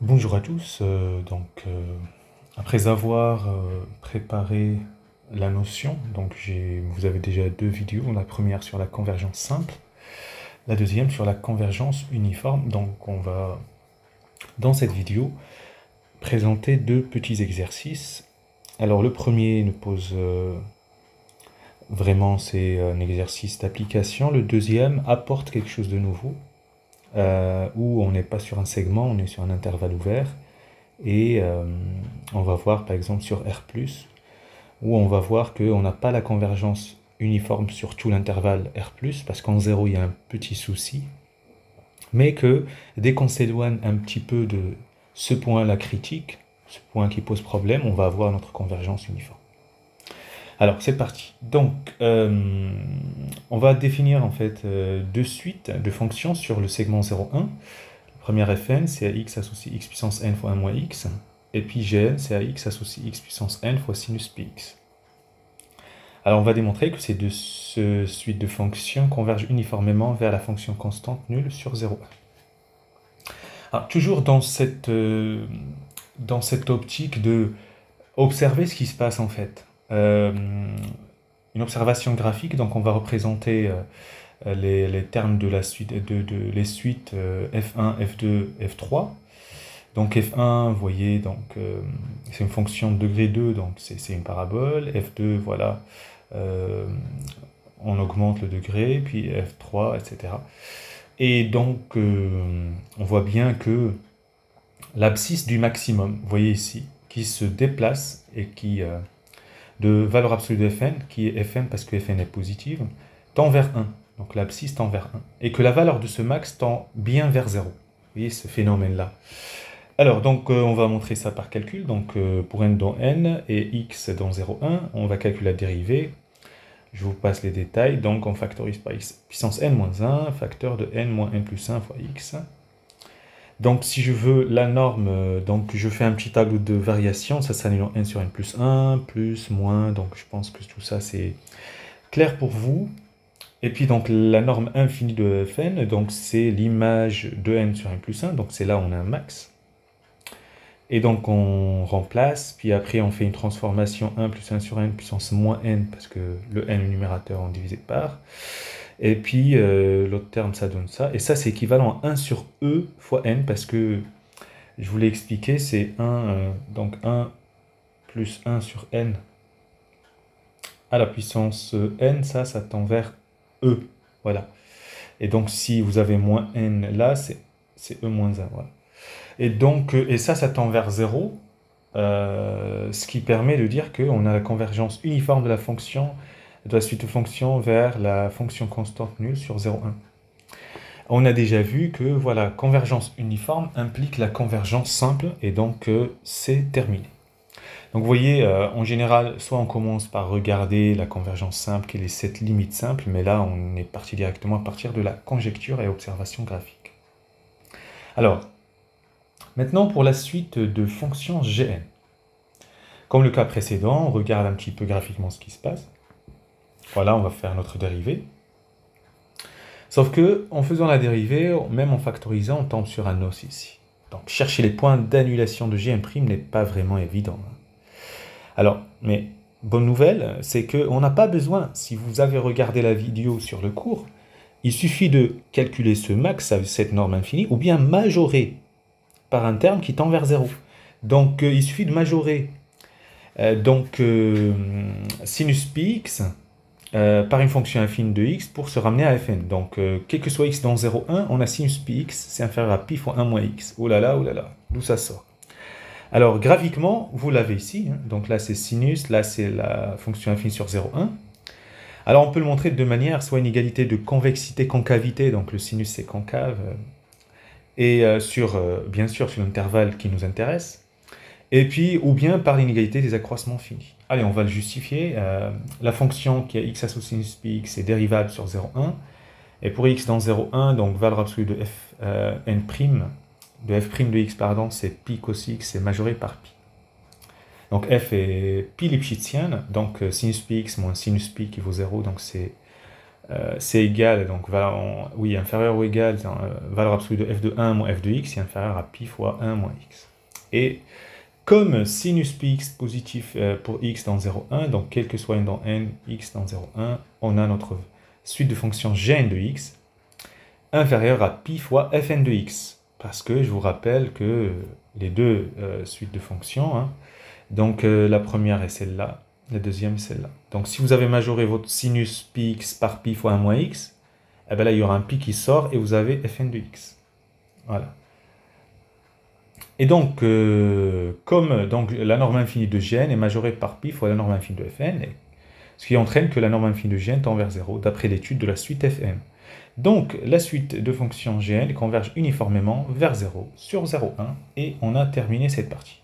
Bonjour à tous. Après avoir préparé la notion, vous avez déjà deux vidéos. La première sur la convergence simple, la deuxième sur la convergence uniforme. Donc, on va dans cette vidéo présenter deux petits exercices. Alors, le premier nous pose vraiment c'est un exercice d'application. Le deuxième apporte quelque chose de nouveau, où on n'est pas sur un segment, on est sur un intervalle ouvert. Et on va voir par exemple sur R+, où on va voir qu'on n'a pas la convergence uniforme sur tout l'intervalle R+, parce qu'en 0 il y a un petit souci, mais que dès qu'on s'éloigne un petit peu de ce point-là critique, ce point qui pose problème, on va avoir notre convergence uniforme. Alors c'est parti. Donc on va définir en fait deux suites de fonctions sur le segment 0,1. Première fn, c'est à x associé x puissance n fois 1 moins x. Et puis gn, c'est à x associé x puissance n fois sinus px. Alors on va démontrer que ces deux suites de fonctions convergent uniformément vers la fonction constante nulle sur 0,1. Alors toujours dans cette optique de observer ce qui se passe en fait. Une observation graphique, donc on va représenter les termes de la suite, les suites f1, f2, f3. Donc f1, vous voyez, c'est une fonction de degré 2, donc c'est une parabole. F2, voilà, on augmente le degré, puis f3, etc. Et donc, on voit bien que l'abscisse du maximum, vous voyez ici, qui se déplace et qui, de valeur absolue de fn, qui est fn parce que fn est positive, tend vers 1. Donc l'abscisse tend vers 1. Et que la valeur de ce max tend bien vers 0. Vous voyez ce phénomène-là. Alors, on va montrer ça par calcul. Donc, pour n dans n et x dans 0,1, on va calculer la dérivée. Je vous passe les détails. Donc, on factorise par x puissance n moins 1, facteur de n moins n plus 1 fois x. Donc, si je veux la norme, donc je fais un petit tableau de variation. Ça s'annule en n sur n plus 1, plus, moins. Donc, je pense que tout ça, c'est clair pour vous. Et puis, donc, la norme infinie de fn, donc c'est l'image de n sur n plus 1. Donc, c'est là où on a un max. Et donc on remplace, puis après on fait une transformation 1 plus 1 sur n puissance moins n, parce que le n, le numérateur, on divisé par. Et puis l'autre terme, ça donne ça. Et ça, c'est équivalent à 1 sur e fois n, parce que je vous l'ai expliqué, c'est 1, donc 1 plus 1 sur n à la puissance n, ça tend vers e. Voilà. Et donc si vous avez moins n là, c'est e moins 1. Voilà. Et donc, et ça tend vers 0, ce qui permet de dire qu'on a la convergence uniforme de la fonction, de la suite de fonctions vers la fonction constante nulle sur 0,1. On a déjà vu que voilà, convergence uniforme implique la convergence simple, et donc c'est terminé. Donc vous voyez, en général, soit on commence par regarder la convergence simple, quelle est cette limite simple, mais là on est parti directement à partir de la conjecture et observation graphique. Alors, maintenant, pour la suite de fonctions Gn. Comme le cas précédent, on regarde un petit peu graphiquement ce qui se passe. Voilà, on va faire notre dérivée. Sauf que, en faisant la dérivée, même en factorisant, on tombe sur un os ici. Donc, chercher les points d'annulation de Gn' n'est pas vraiment évident. Alors, mais bonne nouvelle, c'est qu'on n'a pas besoin, si vous avez regardé la vidéo sur le cours, il suffit de calculer ce max, cette norme infinie, ou bien majorer par un terme qui tend vers 0. Donc, il suffit de majorer sinus px par une fonction infinie de x pour se ramener à fn. Donc, quel que soit x dans 0,1, on a sinus px, c'est inférieur à pi fois 1 moins x. Oh là là, d'où ça sort? Alors, graphiquement, vous l'avez ici. Hein. Donc là, c'est sinus, là, c'est la fonction infinie sur 0,1. Alors, on peut le montrer de deux manières, soit une égalité de convexité-concavité, donc le sinus, c'est concave, et bien sûr, sur l'intervalle qui nous intéresse, et puis, ou bien par l'inégalité des accroissements finis. Allez, on va le justifier. La fonction qui a x associé sinus px est dérivable sur 0,1, et pour x dans 0,1, donc valeur absolue de f' de x, pardon, c'est pi cos x, c'est majoré par pi. Donc f est pi lipschitzienne, donc sinus px moins sinus pi qui vaut 0, donc c'est c'est égal, donc oui, inférieur ou égal, valeur absolue de f de 1 moins f de x est inférieur à pi fois 1 moins x. Et comme sinus px positif pour x dans 0, 1, donc quel que soit n dans n, x dans 0, 1, on a notre suite de fonctions gn de x inférieure à pi fois fn de x. Parce que je vous rappelle que les deux suites de fonctions, hein, donc la première est celle-là, la deuxième est celle-là. Donc si vous avez majoré votre sinus px par pi fois 1 moins x, eh bien là il y aura un pi qui sort et vous avez fn de x. Voilà. Et donc, comme donc, la norme infinie de Gn est majorée par pi fois la norme infinie de Fn, ce qui entraîne que la norme infinie de Gn tend vers 0, d'après l'étude de la suite Fn. Donc, la suite de fonctions Gn converge uniformément vers 0 sur 0,1, et on a terminé cette partie.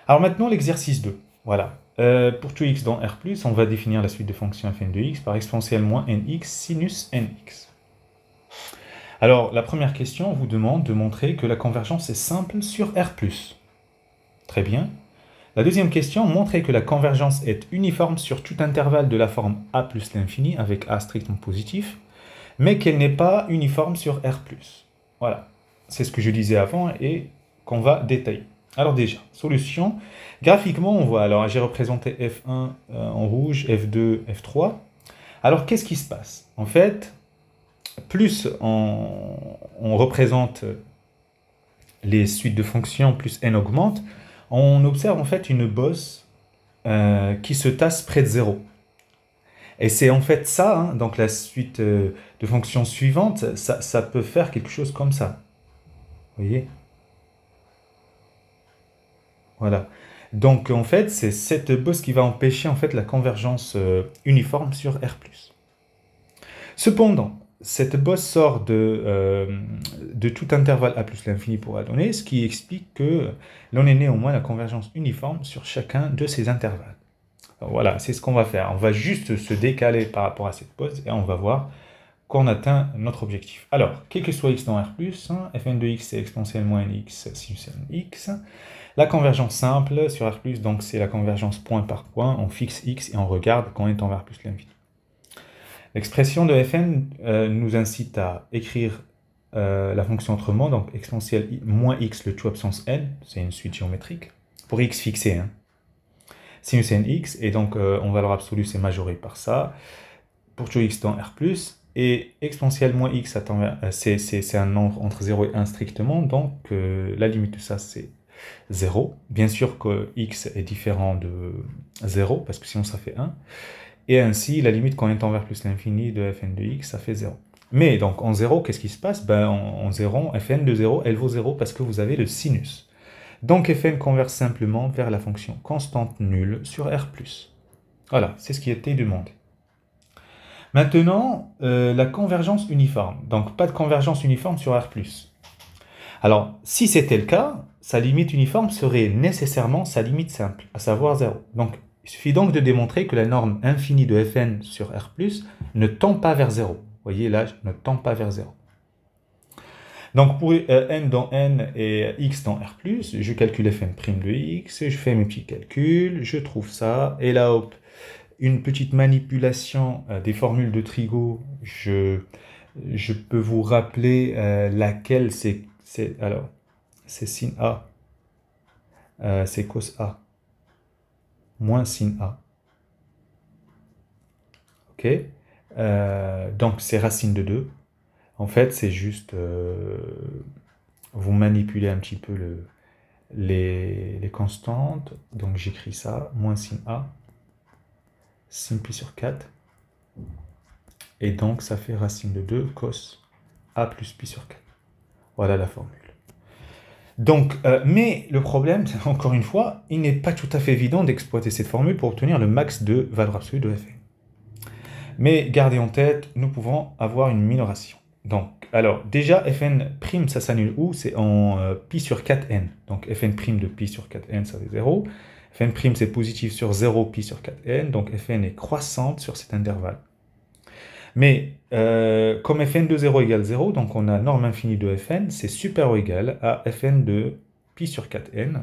Alors maintenant, l'exercice 2. Voilà. Pour tout x dans R+, on va définir la suite de fonctions Fn de x par exponentielle moins nx sinus nx. Alors, la première question vous demande de montrer que la convergence est simple sur R+. Très bien. La deuxième question, montrer que la convergence est uniforme sur tout intervalle de la forme A plus l'infini, avec A strictement positif, mais qu'elle n'est pas uniforme sur R+. Voilà. C'est ce que je disais avant et qu'on va détailler. Alors déjà, solution. Graphiquement, on voit, alors j'ai représenté F1 en rouge, F2, F3. Alors, qu'est-ce qui se passe? En fait, plus on représente les suites de fonctions, plus n augmente, on observe en fait une bosse qui se tasse près de 0. Et c'est en fait ça, hein, donc la suite de fonctions suivantes, ça peut faire quelque chose comme ça. Vous voyez? Voilà. Donc en fait, c'est cette bosse qui va empêcher en fait la convergence uniforme sur R+. Cependant, cette bosse sort de tout intervalle A plus l'infini pour A donné, ce qui explique que l'on ait néanmoins la convergence uniforme sur chacun de ces intervalles. Alors voilà, c'est ce qu'on va faire. On va juste se décaler par rapport à cette bosse et on va voir qu'on atteint notre objectif. Alors, quel que soit x dans R+, hein, fn de x c'est exponentielle moins nx sinus nx. La convergence simple sur R+, donc c'est la convergence point par point. On fixe x et on regarde quand on est envers plus l'infini. L'expression de Fn nous incite à écrire la fonction autrement, donc exponentielle moins x le tout absence n, c'est une suite géométrique, pour x fixé, hein. Sinus nx, et donc en valeur absolue c'est majoré par ça, pour tout x dans R+, et exponentielle moins x c'est un nombre entre 0 et 1 strictement, donc la limite de ça c'est 0. Bien sûr que x est différent de 0, parce que sinon ça fait 1. Et ainsi, la limite quand on est envers plus l'infini de fn de x, ça fait 0. Mais donc en 0, qu'est-ce qui se passe? Ben, en 0, fn de 0, elle vaut 0 parce que vous avez le sinus. Donc fn converge simplement vers la fonction constante nulle sur R+. Voilà, c'est ce qui a été demandé. Maintenant, la convergence uniforme. Donc pas de convergence uniforme sur R+. Alors, si c'était le cas, sa limite uniforme serait nécessairement sa limite simple, à savoir 0. Donc, il suffit donc de démontrer que la norme infinie de Fn sur R+, ne tend pas vers 0. Vous voyez là, ne tend pas vers 0. Donc pour n dans n et x dans R+, je calcule Fn' de x, je fais mes petits calculs, je trouve ça, et là, hop, une petite manipulation des formules de Trigo, je peux vous rappeler laquelle c'est. Alors, c'est sin A, c'est cos A, moins sin A. Ok, donc c'est racine de 2. En fait, c'est juste, vous manipulez un petit peu les constantes. Donc j'écris ça, moins sin A, sin pi sur 4. Et donc ça fait racine de 2 cos A plus pi sur 4. Voilà la formule. Donc, mais le problème, encore une fois, il n'est pas tout à fait évident d'exploiter cette formule pour obtenir le max de valeur absolue de Fn. Mais gardez en tête, nous pouvons avoir une minoration. Donc, alors, déjà, Fn', ça s'annule où? C'est en pi sur 4n. Donc, Fn' de pi sur 4n, ça fait 0. Fn' c'est positif sur 0 pi sur 4n. Donc, Fn est croissante sur cet intervalle. Mais, comme Fn de 0 égale 0, donc on a norme infinie de Fn, c'est supérieur ou égal à Fn de pi sur 4n,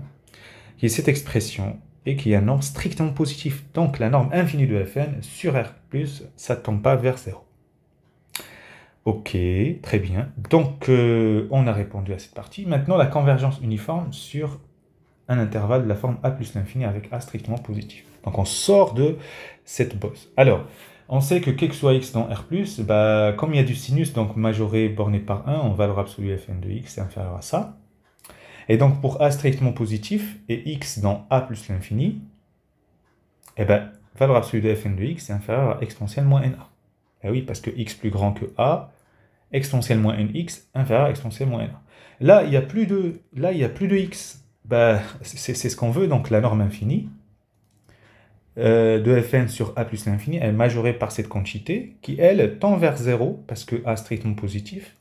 qui est cette expression, et qui est un nombre strictement positif. Donc, la norme infinie de Fn sur R plus, ça ne tombe pas vers 0. Ok, très bien. Donc, on a répondu à cette partie. Maintenant, la convergence uniforme sur un intervalle de la forme a plus l'infini avec a strictement positif. Donc, on sort de cette bosse. Alors, on sait que quel que soit x dans R+, bah, comme il y a du sinus, donc majoré borné par 1, en valeur absolue fn de x est inférieur à ça. Et donc, pour a strictement positif et x dans a plus l'infini, eh ben, valeur absolue de fn de x est inférieure à exponentielle moins na. Eh oui, parce que x plus grand que a, exponentielle moins nx inférieur à exponentielle moins na. Là, il n'y a plus de x. Bah, c'est ce qu'on veut, donc la norme infinie de fn sur a plus l'infini est majorée par cette quantité qui, elle, tend vers 0 parce que a strictement positif.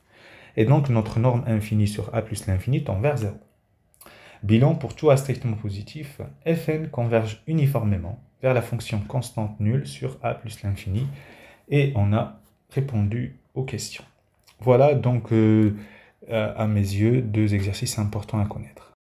Et donc, notre norme infinie sur a plus l'infini tend vers 0. Bilan, pour tout a strictement positif, fn converge uniformément vers la fonction constante nulle sur a plus l'infini. Et on a répondu aux questions. Voilà donc, à mes yeux, 2 exercices importants à connaître.